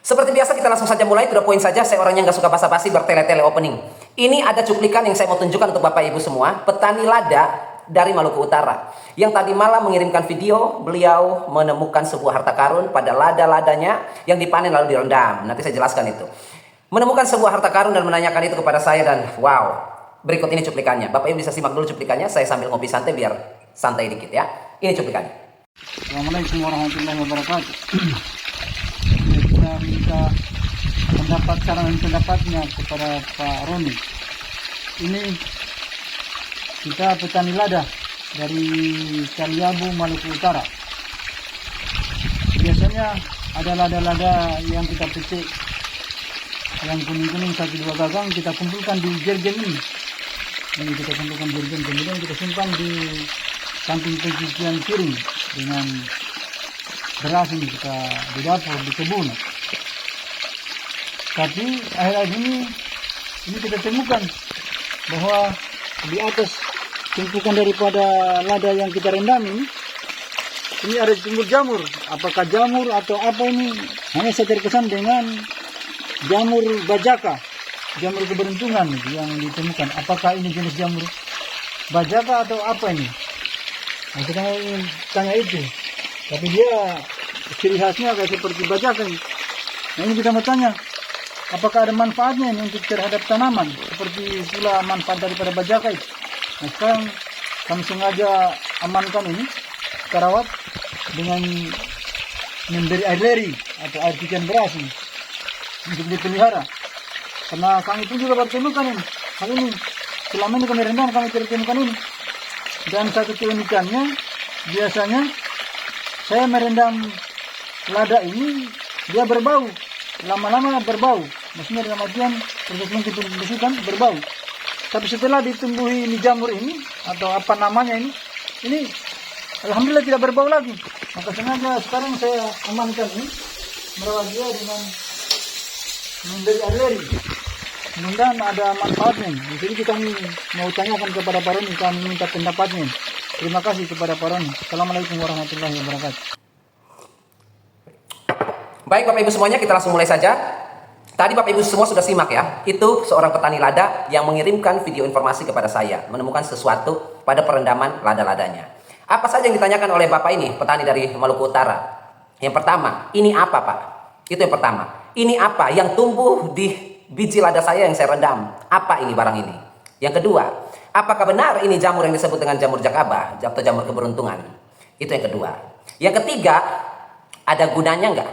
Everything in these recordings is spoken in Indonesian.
Seperti biasa kita langsung saja mulai, to the point saja. Saya orangnya nggak suka basa-basi bertele-tele opening. Ini ada cuplikan yang saya mau tunjukkan untuk Bapak Ibu semua. Petani lada dari Maluku Utara. Yang tadi malam mengirimkan video, beliau menemukan sebuah harta karun pada lada-ladanya yang dipanen lalu direndam. Nanti saya jelaskan itu. Menemukan sebuah harta karun dan menanyakan itu kepada saya dan wow. Berikut ini cuplikannya. Bapak Ibu bisa simak dulu cuplikannya. Saya sambil ngopi santai biar santai dikit ya. Ini cuplikannya. Assalamualaikum warahmatullahi wabarakatuh. Kita minta pendapat saran dan pendapatnya kepada Pak Roni. Ini kita petani lada dari Kaliabu, Maluku Utara. Biasanya ada lada-lada yang kita petik yang kuning-kuning 1-2 gagang, kita kumpulkan di jergen ini. Ini kita kumpulkan jergen, kemudian kita simpan di samping pencucian piring dengan beras ini kita di dapur, di kebun. Tapi akhir-akhir ini kita temukan bahwa di atas tumpukan daripada lada yang kita rendam ini ada tumbuh jamur. Apakah jamur atau apa ini? Hanya saya terkesan dengan jamur bajaka, jamur keberuntungan yang ditemukan. Apakah ini jenis jamur bajaka atau apa ini? Nah, kita ingin tanya itu. Tapi dia ciri khasnya kayak seperti bajaka ini. Nah, ini kita mau tanya, apakah ada manfaatnya ini untuk terhadap tanaman seperti pula manfaat daripada bajaka itu? Nah, sekarang kami sengaja amankan ini, kita rawat dengan memberi air leri atau air cucian beras ini untuk dipelihara. Karena kami pun juga baru temukan ini. Hal ini selama ini kami rendam, kami tidak temukan ini. Dan satu keunikannya, biasanya saya merendam lada ini, dia berbau. Lama-lama berbau. Maksudnya dalam artian proses mungkin pembusukan berbau. Tapi setelah ditumbuhi ini jamur ini, atau apa namanya ini alhamdulillah tidak berbau lagi. Maka sengaja sekarang saya amankan ini, merawat dia dengan memberi air leri. Mudah-mudahan ada manfaatnya. Jadi kita mau tanyakan kepada Pak Roni, kami minta pendapatnya. Terima kasih kepada Pak Roni. Assalamualaikum warahmatullahi wabarakatuh. Baik Bapak Ibu semuanya, kita langsung mulai saja. Tadi Bapak Ibu semua sudah simak ya. Itu seorang petani lada yang mengirimkan video informasi kepada saya. Menemukan sesuatu pada perendaman lada-ladanya. Apa saja yang ditanyakan oleh Bapak ini, petani dari Maluku Utara? Yang pertama, ini apa Pak? Itu yang pertama. Ini apa yang tumbuh di biji lada saya yang saya rendam? Apa ini barang ini? Yang kedua, apakah benar ini jamur yang disebut dengan jamur jakaba atau jamur keberuntungan? Itu yang kedua. Yang ketiga, ada gunanya nggak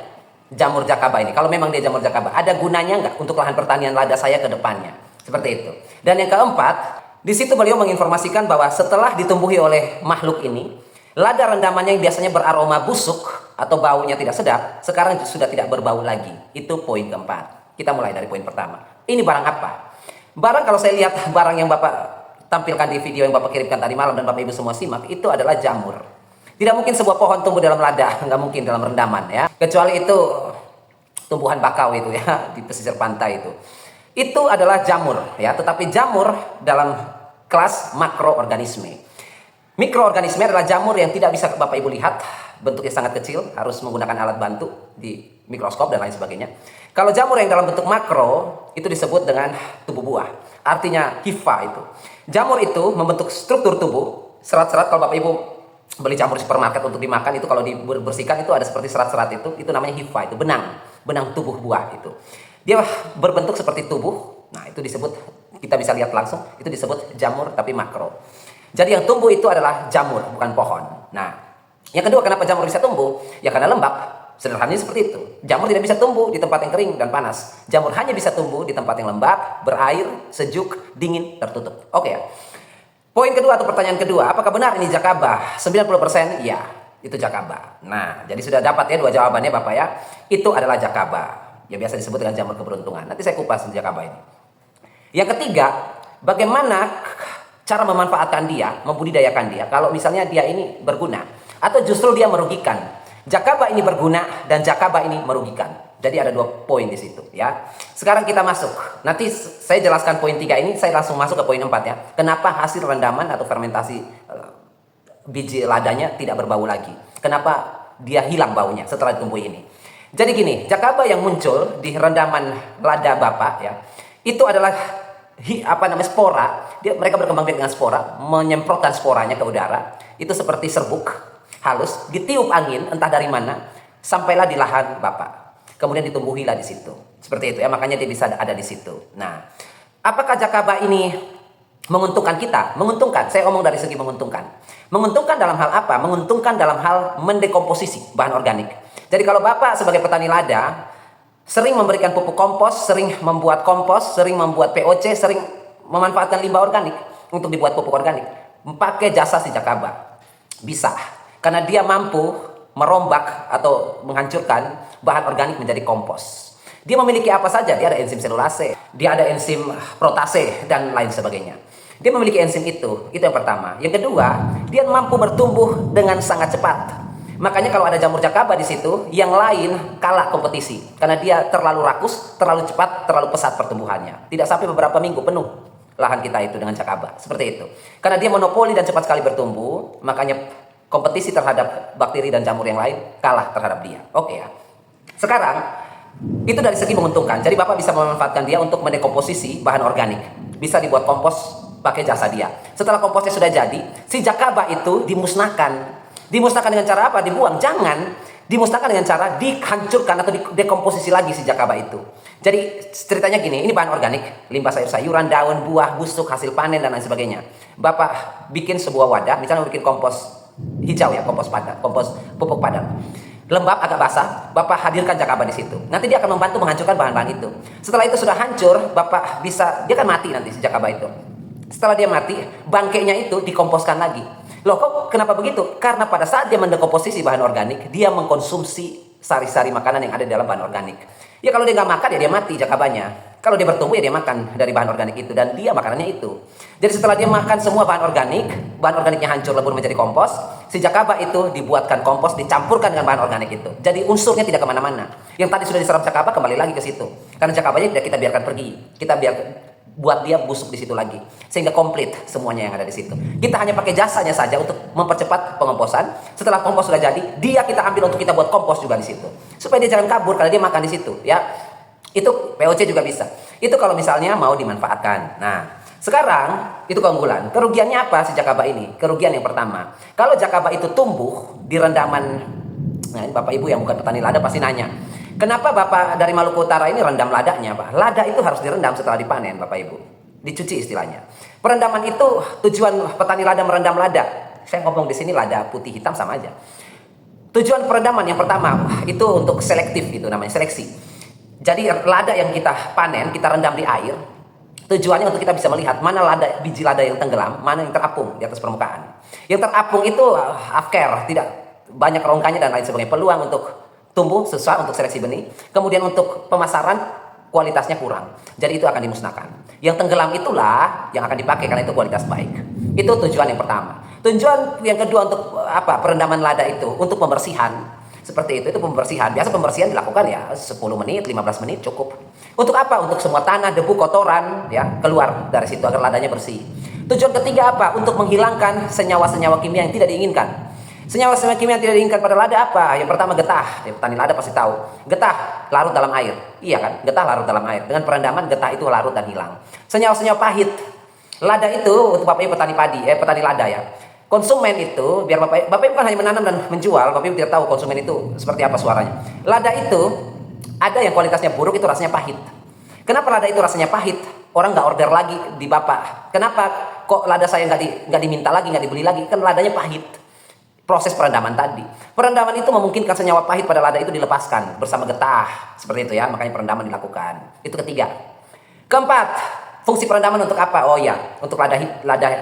jamur jakaba ini? Kalau memang dia jamur jakaba, ada gunanya nggak untuk lahan pertanian lada saya ke depannya? Seperti itu. Dan yang keempat, di situ beliau menginformasikan bahwa setelah ditumbuhi oleh makhluk ini, lada rendamannya yang biasanya beraroma busuk atau baunya tidak sedap, sekarang sudah tidak berbau lagi. Itu poin keempat. Kita mulai dari poin pertama. Ini barang apa? Barang, kalau saya lihat barang yang Bapak tampilkan di video yang Bapak kirimkan tadi malam dan Bapak Ibu semua simak, itu adalah jamur. Tidak mungkin sebuah pohon tumbuh dalam lada, nggak mungkin dalam rendaman ya. Kecuali itu tumbuhan bakau itu ya, di pesisir pantai itu. Itu adalah jamur ya, tetapi jamur dalam kelas makroorganisme. Mikroorganisme adalah jamur yang tidak bisa Bapak Ibu lihat, bentuknya sangat kecil, harus menggunakan alat bantu di mikroskop dan lain sebagainya. Kalau jamur yang dalam bentuk makro, itu disebut dengan tubuh buah. Artinya hifa itu. Jamur itu membentuk struktur tubuh, serat-serat. Kalau Bapak Ibu beli jamur di supermarket untuk dimakan, itu kalau dibersihkan itu ada seperti serat-serat itu namanya hifa, itu benang tubuh buah itu. Dia berbentuk seperti tubuh. Nah, itu disebut, kita bisa lihat langsung, itu disebut jamur tapi makro. Jadi yang tumbuh itu adalah jamur, bukan pohon. Nah, yang kedua, kenapa jamur bisa tumbuh? Ya karena lembab. Sederhananya seperti itu. Jamur tidak bisa tumbuh di tempat yang kering dan panas. Jamur hanya bisa tumbuh di tempat yang lembab, berair, sejuk, dingin, tertutup. Oke ya. Poin kedua atau pertanyaan kedua, apakah benar ini jakaba? 90% iya, itu jakaba. Nah, jadi sudah dapat ya dua jawabannya Bapak ya. Itu adalah jakaba. Ya biasa disebut dengan jamur keberuntungan. Nanti saya kupas jakaba ini. Yang ketiga, bagaimana cara memanfaatkan dia, membudidayakan dia kalau misalnya dia ini berguna atau justru dia merugikan. Jakaba ini berguna dan jakaba ini merugikan. Jadi ada dua poin di situ ya. Sekarang kita masuk. Nanti saya jelaskan poin 3 ini, saya langsung masuk ke poin 4 ya. Kenapa hasil rendaman atau fermentasi biji ladanya tidak berbau lagi? Kenapa dia hilang baunya setelah ditumbuhi ini? Jadi gini, Jakaba yang muncul di rendaman lada Bapak ya, itu adalah spora. Mereka berkembang dengan spora, menyemprotkan sporanya ke udara. Itu seperti serbuk halus, ditiup angin entah dari mana, sampailah di lahan Bapak. Kemudian ditumbuhilah di situ. Seperti itu ya, makanya dia bisa ada di situ. Nah, apakah Jakaba ini menguntungkan kita? Menguntungkan. Saya omong dari segi menguntungkan. Menguntungkan dalam hal apa? Menguntungkan dalam hal mendekomposisi bahan organik. Jadi kalau Bapak sebagai petani lada sering memberikan pupuk kompos, sering membuat kompos, sering membuat POC, sering memanfaatkan limbah organik untuk dibuat pupuk organik, pakai jasa si Jakaba. Bisa. Karena dia mampu merombak atau menghancurkan bahan organik menjadi kompos. Dia memiliki apa saja? Dia ada enzim selulase, dia ada enzim protase, dan lain sebagainya. Dia memiliki enzim itu yang pertama. Yang kedua, dia mampu bertumbuh dengan sangat cepat. Makanya kalau ada jamur Jakaba di situ, yang lain kalah kompetisi. Karena dia terlalu rakus, terlalu cepat, terlalu pesat pertumbuhannya. Tidak sampai beberapa minggu penuh lahan kita itu dengan Jakaba. Seperti itu. Karena dia monopoli dan cepat sekali bertumbuh, makanya kompetisi terhadap bakteri dan jamur yang lain kalah terhadap dia. Oke ya. Sekarang, itu dari segi menguntungkan. Jadi Bapak bisa memanfaatkan dia untuk mendekomposisi bahan organik. Bisa dibuat kompos pakai jasa dia. Setelah komposnya sudah jadi, si Jakaba itu dimusnahkan. Dimusnahkan dengan cara apa? Dibuang. Jangan. Dimusnahkan dengan cara dihancurkan atau didekomposisi lagi si Jakaba itu. Jadi ceritanya gini, ini bahan organik, limbah sayur-sayuran, daun, buah, busuk, hasil panen, dan lain sebagainya. Bapak bikin sebuah wadah, misalnya bikin kompos hijau ya, kompos padat, kompos pupuk padat. Lembab, agak basah, Bapak hadirkan Jakaba di situ. Nanti dia akan membantu menghancurkan bahan-bahan itu. Setelah itu sudah hancur, Bapak bisa, dia kan mati nanti si Jakaba itu. Setelah dia mati, bangkainya itu dikomposkan lagi. Loh kok kenapa begitu? Karena pada saat dia mendekomposisi bahan organik, dia mengkonsumsi sari-sari makanan yang ada di dalam bahan organik. Ya kalau dia nggak makan ya dia mati Jakabanya. Kalau dia bertumbuh ya dia makan dari bahan organik itu, dan dia makanannya itu. Jadi setelah dia makan semua bahan organiknya hancur lebur menjadi kompos, si Jakaba itu dibuatkan kompos, dicampurkan dengan bahan organik itu. Jadi unsurnya tidak kemana-mana. Yang tadi sudah diserap Jakaba kembali lagi ke situ. Karena Jakabanya tidak kita biarkan pergi. Kita buat dia busuk di situ lagi, sehingga komplit semuanya yang ada di situ. Kita hanya pakai jasanya saja untuk mempercepat pengomposan. Setelah kompos sudah jadi, dia kita ambil untuk kita buat kompos juga di situ, supaya dia jangan kabur kalau dia makan di situ ya. Itu POC juga bisa. Itu kalau misalnya mau dimanfaatkan. Nah, sekarang itu keunggulan. Kerugiannya apa si Jakaba ini? Kerugian yang pertama, kalau Jakaba itu tumbuh di rendaman. Nah, ini Bapak Ibu yang bukan petani lada pasti nanya, kenapa Bapak dari Maluku Utara ini rendam ladanya, Pak? Lada itu harus direndam setelah dipanen, Bapak Ibu. Dicuci istilahnya. Perendaman itu tujuan petani lada merendam lada. Saya ngomong di sini lada putih hitam sama aja. Tujuan perendaman yang pertama itu untuk selektif gitu, namanya seleksi. Jadi lada yang kita panen, kita rendam di air. Tujuannya untuk kita bisa melihat mana biji lada yang tenggelam, mana yang terapung di atas permukaan. Yang terapung itu afker, tidak banyak rongkanya dan lain sebagainya. Peluang untuk tumbuh susah untuk seleksi benih. Kemudian untuk pemasaran kualitasnya kurang. Jadi itu akan dimusnahkan. Yang tenggelam itulah yang akan dipakai karena itu kualitas baik. Itu tujuan yang pertama. Tujuan yang kedua untuk apa? Perendaman lada itu untuk pembersihan. Seperti itu pembersihan. Biasa pembersihan dilakukan ya 10 menit, 15 menit cukup. Untuk apa? Untuk semua tanah, debu, kotoran ya keluar dari situ agar ladanya bersih. Tujuan ketiga apa? Untuk menghilangkan senyawa-senyawa kimia yang tidak diinginkan. Senyawa-senyawa kimia yang tidak diinginkan pada lada apa? Yang pertama getah. Ya, petani lada pasti tahu. Getah larut dalam air. Iya kan? Getah larut dalam air. Dengan perendaman getah itu larut dan hilang. Senyawa-senyawa pahit. Lada itu untuk Bapak Ibu petani lada ya. Konsumen itu biar Bapak Ibu kan hanya menanam dan menjual, Bapak Ibu tidak tahu konsumen itu seperti apa suaranya. Lada itu ada yang kualitasnya buruk, itu rasanya pahit. Kenapa lada itu rasanya pahit? Orang nggak order lagi di Bapak. Kenapa kok lada saya nggak diminta lagi, nggak dibeli lagi? Kan ladanya pahit. Proses perendaman tadi. Perendaman itu memungkinkan senyawa pahit pada lada itu dilepaskan bersama getah. Seperti itu ya, makanya perendaman dilakukan. Itu ketiga. Keempat, fungsi perendaman untuk apa? Oh ya, untuk lada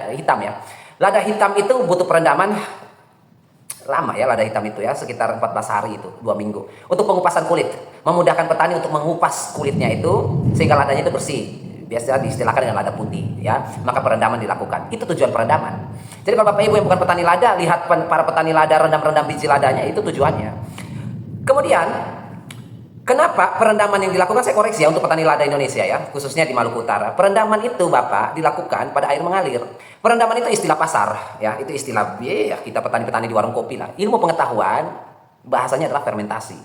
hitam ya. Lada hitam itu butuh perendaman lama ya, lada hitam itu ya, sekitar 14 hari itu, 2 minggu. Untuk pengupasan kulit, memudahkan petani untuk mengupas kulitnya itu sehingga ladanya itu bersih. Biasa diistilahkan dengan lada putih ya, maka perendaman dilakukan. Itu tujuan perendaman. Jadi kalau Bapak Ibu yang bukan petani lada, lihat para petani lada rendam-rendam biji ladanya, itu tujuannya. Kemudian kenapa perendaman yang dilakukan, saya koreksi ya untuk petani lada Indonesia ya, khususnya di Maluku Utara. Perendaman itu Bapak dilakukan pada air mengalir. Perendaman itu istilah pasar ya, itu istilah ya, kita petani-petani di warung kopi lah. Ilmu pengetahuan bahasanya adalah fermentasi.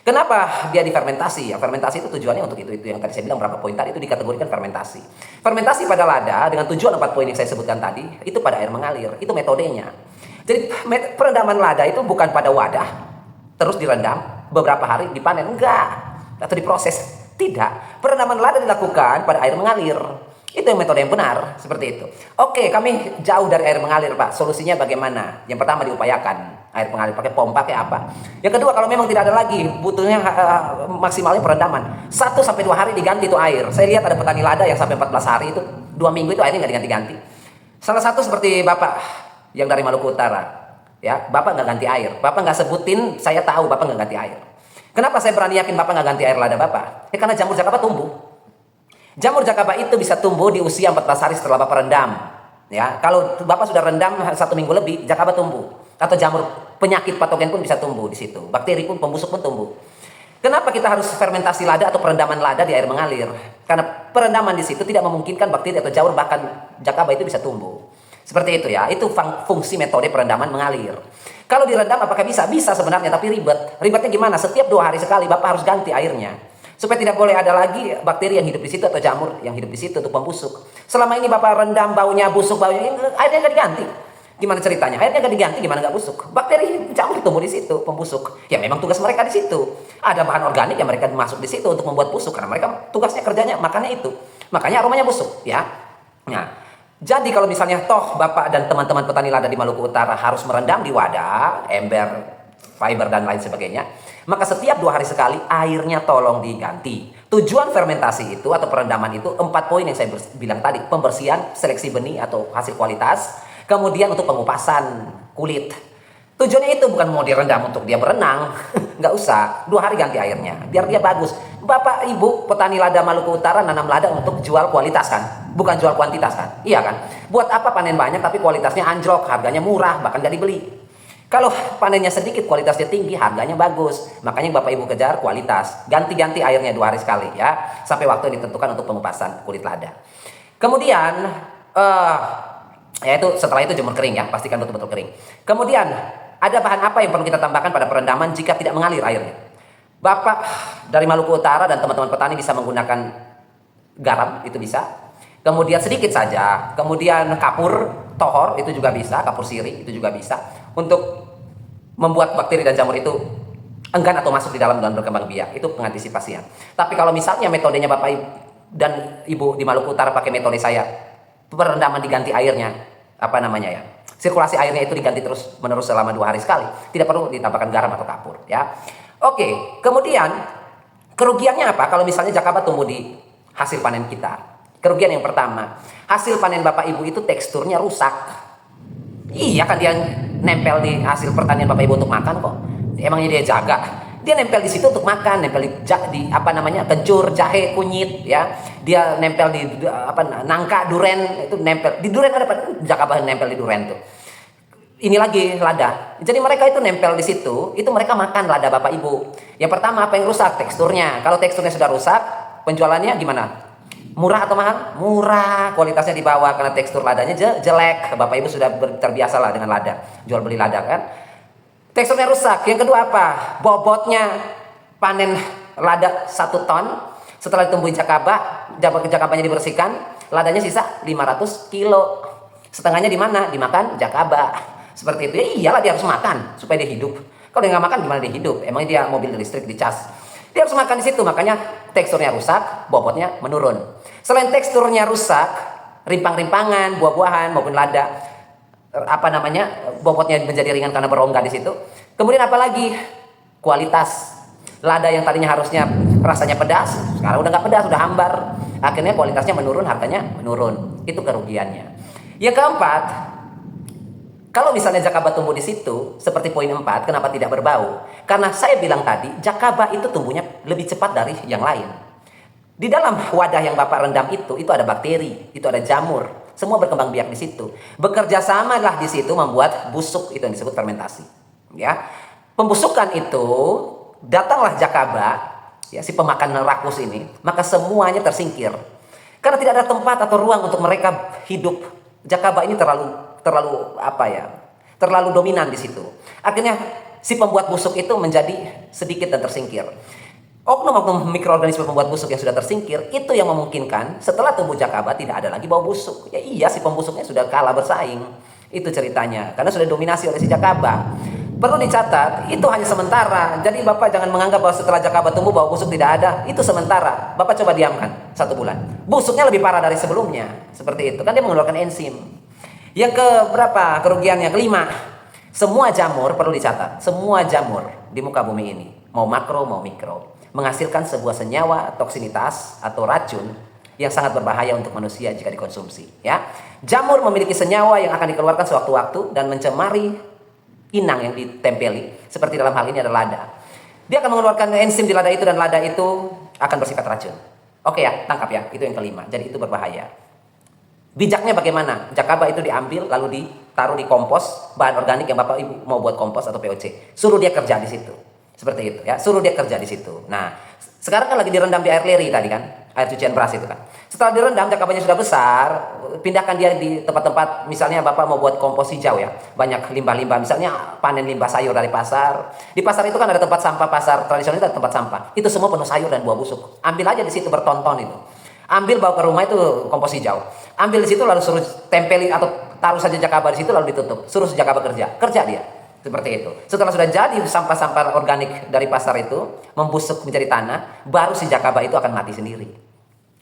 Kenapa dia difermentasi? Ya, fermentasi itu tujuannya untuk itu yang tadi saya bilang berapa poin tadi itu dikategorikan fermentasi. Fermentasi pada lada dengan tujuan 4 poin yang saya sebutkan tadi itu pada air mengalir, itu metodenya. Jadi perendaman lada itu bukan pada wadah terus direndam beberapa hari dipanen, enggak, atau diproses, tidak. Perendaman lada dilakukan pada air mengalir. Itu yang metode yang benar, seperti itu. Oke, kami jauh dari air mengalir, Pak. Solusinya bagaimana? Yang pertama diupayakan air mengalir, pakai pompa, pakai apa. Yang kedua, kalau memang tidak ada lagi, butuhnya maksimalnya perendaman. 1-2 hari diganti itu air. Saya lihat ada petani lada yang sampai 14 hari itu, 2 minggu itu airnya nggak diganti-ganti. Salah satu seperti Bapak yang dari Maluku Utara, ya, Bapak nggak ganti air. Bapak nggak sebutin, saya tahu Bapak nggak ganti air. Kenapa saya berani yakin Bapak nggak ganti air lada Bapak? Ya karena jamur jakaba tumbuh. Jamur jakaba itu bisa tumbuh di usia 14 hari setelah Bapak rendam. Ya, kalau Bapak sudah rendam 1 minggu lebih, jakaba tumbuh. Atau jamur penyakit patogen pun bisa tumbuh di situ. Bakteri pun, pembusuk pun tumbuh. Kenapa kita harus fermentasi lada atau perendaman lada di air mengalir? Karena perendaman di situ tidak memungkinkan bakteri atau jamur bahkan jakaba itu bisa tumbuh. Seperti itu ya, itu fungsi metode perendaman mengalir. Kalau direndam apakah bisa? Bisa sebenarnya, tapi ribet. Ribetnya gimana? Setiap 2 hari sekali Bapak harus ganti airnya. Supaya tidak boleh ada lagi bakteri yang hidup di situ atau jamur yang hidup di situ untuk membusuk. Selama ini Bapak rendam baunya busuk, baunya airnya nggak diganti. Gimana ceritanya? Airnya nggak diganti, gimana nggak busuk? Bakteri jamur tumbuh di situ, pembusuk. Ya memang tugas mereka di situ. Ada bahan organik yang mereka masuk di situ untuk membuat busuk karena mereka tugasnya kerjanya makannya itu. Makanya aromanya busuk, ya. Nah, jadi kalau misalnya toh Bapak dan teman-teman petani lada di Maluku Utara harus merendam di wadah, ember, fiber dan lain sebagainya, maka setiap 2 hari sekali airnya tolong diganti. Tujuan fermentasi itu atau perendaman itu 4 poin yang saya bilang tadi. Pembersihan, seleksi benih atau hasil kualitas, kemudian untuk pengupasan kulit. Tujuannya itu bukan mau direndam untuk dia berenang, nggak usah. 2 hari ganti airnya, biar dia bagus. Bapak Ibu petani lada Maluku Utara nanam lada untuk jual kualitas kan, bukan jual kuantitas kan, iya kan? Buat apa panen banyak tapi kualitasnya anjlok, harganya murah, bahkan nggak dibeli. Kalau panennya sedikit, kualitasnya tinggi, harganya bagus. Makanya Bapak Ibu kejar kualitas. Ganti-ganti airnya 2 hari sekali ya, sampai waktu yang ditentukan untuk pengupasan kulit lada. Kemudian, setelah itu jemur kering ya, pastikan betul-betul kering. Kemudian, ada bahan apa yang perlu kita tambahkan pada perendaman jika tidak mengalir airnya? Bapak dari Maluku Utara dan teman-teman petani bisa menggunakan garam, itu bisa. Kemudian sedikit saja. Kemudian kapur tohor itu juga bisa, kapur sirih itu juga bisa. Untuk membuat bakteri dan jamur itu enggan atau masuk di dalam dan berkembang biak. Itu pengantisipasian. Tapi kalau misalnya metodenya Bapak dan Ibu di Maluku Utara pakai metode saya, perendaman diganti airnya, sirkulasi airnya itu diganti terus menerus selama 2 hari sekali. Tidak perlu ditambahkan garam atau kapur ya. Oke, kemudian kerugiannya apa kalau misalnya jakaba tumbuh di hasil panen kita? Kerugian yang pertama, hasil panen Bapak Ibu itu teksturnya rusak. Iya kan dia nempel di hasil pertanian Bapak Ibu untuk makan kok. Emangnya dia jaga? Dia nempel di situ untuk makan, nempel di kencur, jahe, kunyit ya. Dia nempel di nangka, duren, itu nempel. Di duren ada jakaba nempel di duren tuh. Ini lagi lada. Jadi mereka itu nempel di situ, itu mereka makan lada Bapak Ibu. Yang pertama apa yang rusak? Teksturnya. Kalau teksturnya sudah rusak, penjualannya gimana? Murah atau mahal? Murah, kualitasnya di bawah karena tekstur ladanya jelek. Bapak Ibu sudah terbiasa lah dengan lada, jual beli lada kan. Teksturnya rusak. Yang kedua apa? Bobotnya panen lada 1 ton. Setelah ditumbuhin jakabanya dibersihkan, ladanya sisa 500 kilo. Setengahnya di mana? Dimakan jakaba. Seperti itu. Ya iyalah dia harus makan supaya dia hidup. Kalau dia nggak makan gimana dia hidup? Emangnya dia mobil listrik dicas? Dia harus makan di situ, makanya teksturnya rusak, bobotnya menurun. Selain teksturnya rusak, rimpang-rimpangan, buah-buahan maupun lada, bobotnya menjadi ringan karena berongga di situ. Kemudian apalagi kualitas lada yang tadinya harusnya rasanya pedas, sekarang udah nggak pedas, udah hambar. Akhirnya kualitasnya menurun, harganya menurun. Itu kerugiannya. Yang keempat, kalau misalnya jakaba tumbuh di situ, seperti poin 4, kenapa tidak berbau? Karena saya bilang tadi, jakaba itu tumbuhnya lebih cepat dari yang lain. Di dalam wadah yang Bapak rendam itu ada bakteri, itu ada jamur. Semua berkembang biak di situ. Bekerja samalah di situ membuat busuk, itu yang disebut fermentasi. Ya, pembusukan itu, datanglah jakaba, ya, si pemakan rakus ini, maka semuanya tersingkir. Karena tidak ada tempat atau ruang untuk mereka hidup. Jakaba ini terlalu dominan di situ. Akhirnya si pembuat busuk itu menjadi sedikit dan tersingkir. Oknum-oknum mikroorganisme pembuat busuk yang sudah tersingkir, itu yang memungkinkan setelah tumbuh jakaba tidak ada lagi bau busuk. Ya iya, si pembusuknya sudah kalah bersaing. Itu ceritanya, karena sudah dominasi oleh si jakaba. Perlu dicatat, itu hanya sementara. Jadi Bapak jangan menganggap bahwa setelah jakaba tumbuh bau busuk tidak ada. Itu sementara. Bapak coba diamkan 1 bulan. Busuknya lebih parah dari sebelumnya. Seperti itu, kan dia mengeluarkan enzim. Yang keberapa kerugiannya? Kelima. Semua jamur, perlu dicatat, semua jamur di muka bumi ini, mau makro mau mikro, menghasilkan sebuah senyawa toksinitas atau racun yang sangat berbahaya untuk manusia jika dikonsumsi. Ya, jamur memiliki senyawa yang akan dikeluarkan sewaktu-waktu dan mencemari inang yang ditempeli. Seperti dalam hal ini adalah lada. Dia akan mengeluarkan enzim di lada itu dan lada itu akan bersifat racun. Oke ya, tangkap ya. Itu yang kelima. Jadi itu berbahaya. Bijaknya bagaimana? Jakaba itu diambil lalu ditaruh di kompos bahan organik yang Bapak Ibu mau buat kompos atau POC. Suruh dia kerja di situ. Seperti itu ya, suruh dia kerja di situ. Nah, sekarang kan lagi direndam di air leri tadi kan, air cucian beras itu kan. Setelah direndam, jakabanya sudah besar, pindahkan dia di tempat-tempat, misalnya Bapak mau buat kompos hijau ya, banyak limbah-limbah, misalnya panen limbah sayur dari pasar. Di pasar itu kan ada tempat sampah, pasar tradisional itu ada tempat sampah. Itu semua penuh sayur dan buah busuk. Ambil aja di situ bertonton itu. Ambil bawa ke rumah itu kompos hijau. Ambil di situ lalu suruh tempeli atau taruh saja jakaba di situ lalu ditutup. Suruh si jakaba kerja. Kerja dia. Seperti itu. Setelah sudah jadi sampah-sampah organik dari pasar itu membusuk menjadi tanah, baru si jakaba itu akan mati sendiri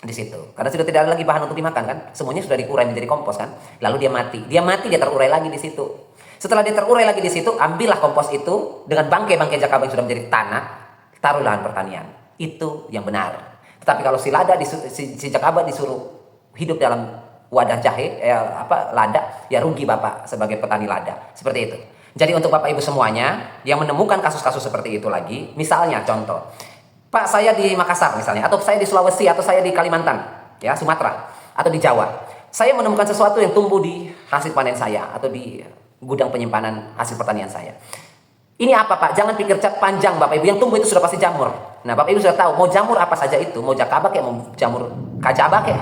di situ. Karena sudah tidak ada lagi bahan untuk dimakan kan, semuanya sudah dikurai menjadi kompos kan. Lalu dia mati, dia terurai lagi di situ. Setelah dia terurai lagi di situ, ambillah kompos itu dengan bangkai-bangkai jakaba yang sudah menjadi tanah, taruh lahan pertanian. Itu yang benar. Tetapi kalau si lada si jakaba disuruh hidup dalam wadah jahe, lada, ya rugi Bapak sebagai petani lada. Seperti itu. Jadi untuk Bapak Ibu semuanya yang menemukan kasus-kasus seperti itu lagi, misalnya contoh, Pak saya di Makassar misalnya, atau saya di Sulawesi, atau saya di Kalimantan, ya Sumatera, atau di Jawa, saya menemukan sesuatu yang tumbuh di hasil panen saya atau di gudang penyimpanan hasil pertanian saya. Ini apa Pak? Jangan pikir panjang Bapak Ibu, yang tumbuh itu sudah pasti jamur. Nah Bapak Ibu sudah tahu, mau jamur apa saja itu, mau jakaba kayak, mau jamur kajaba kayak,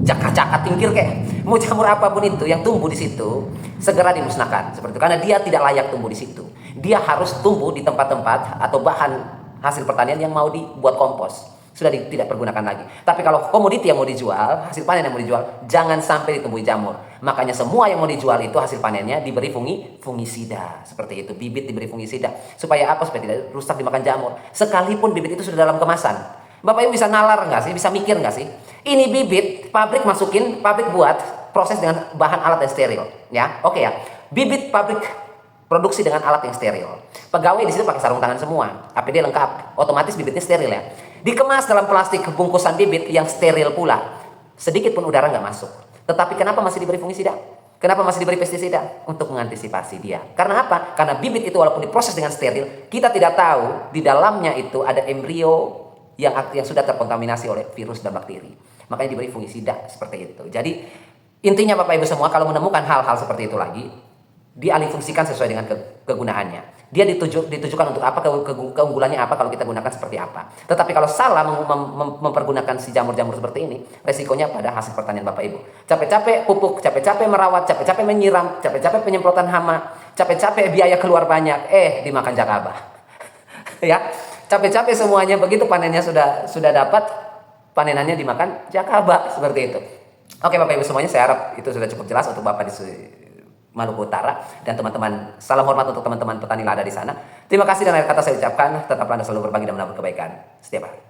caka-caka tingkir kayak, mau jamur apapun itu yang tumbuh di situ segera dimusnahkan seperti itu, karena dia tidak layak tumbuh di situ. Dia harus tumbuh di tempat-tempat atau bahan hasil pertanian yang mau dibuat kompos, sudah tidak pergunakan lagi. Tapi kalau komoditi yang mau dijual, hasil panen yang mau dijual, jangan sampai ditumbuhi jamur. Makanya semua yang mau dijual itu hasil panennya diberi fungisida seperti itu, bibit diberi fungisida supaya apa? Supaya tidak rusak dimakan jamur. Sekalipun bibit itu sudah dalam kemasan, Bapak Ibu bisa nalar nggak sih? Bisa mikir nggak sih? Ini bibit pabrik pabrik buat proses dengan bahan alat yang steril, ya. Oke ya. Bibit pabrik produksi dengan alat yang steril. Pegawai di situ pakai sarung tangan semua, APD lengkap, otomatis bibitnya steril ya. Dikemas dalam plastik bungkusan bibit yang steril pula. Sedikit pun udara nggak masuk. Tetapi kenapa masih diberi fungisida? Kenapa masih diberi pestisida? Untuk mengantisipasi dia. Karena apa? Karena bibit itu walaupun diproses dengan steril, kita tidak tahu di dalamnya itu ada embrio yang sudah terkontaminasi oleh virus dan bakteri. Makanya diberi fungisida seperti itu. Jadi intinya Bapak Ibu semua, kalau menemukan hal-hal seperti itu lagi, dialihfungsikan sesuai dengan kegunaannya. Dia ditujukan untuk apa, keunggulannya apa kalau kita gunakan seperti apa. Tetapi kalau salah mempergunakan si jamur-jamur seperti ini, resikonya pada hasil pertanian Bapak Ibu. Capek-capek pupuk, capek-capek merawat, capek-capek menyiram, capek-capek penyemprotan hama, capek-capek biaya keluar banyak, dimakan jakaba. Ya, capek-capek semuanya, begitu panennya sudah dapat, panenannya dimakan jakaba seperti itu. Oke Bapak Ibu semuanya, saya harap itu sudah cukup jelas untuk Bapak di Maluku Utara dan teman-teman. Salam hormat untuk teman-teman petani lada di sana. Terima kasih dan akhir kata saya ucapkan, tetaplah Anda selalu berbagi dan menabur kebaikan setiap hari.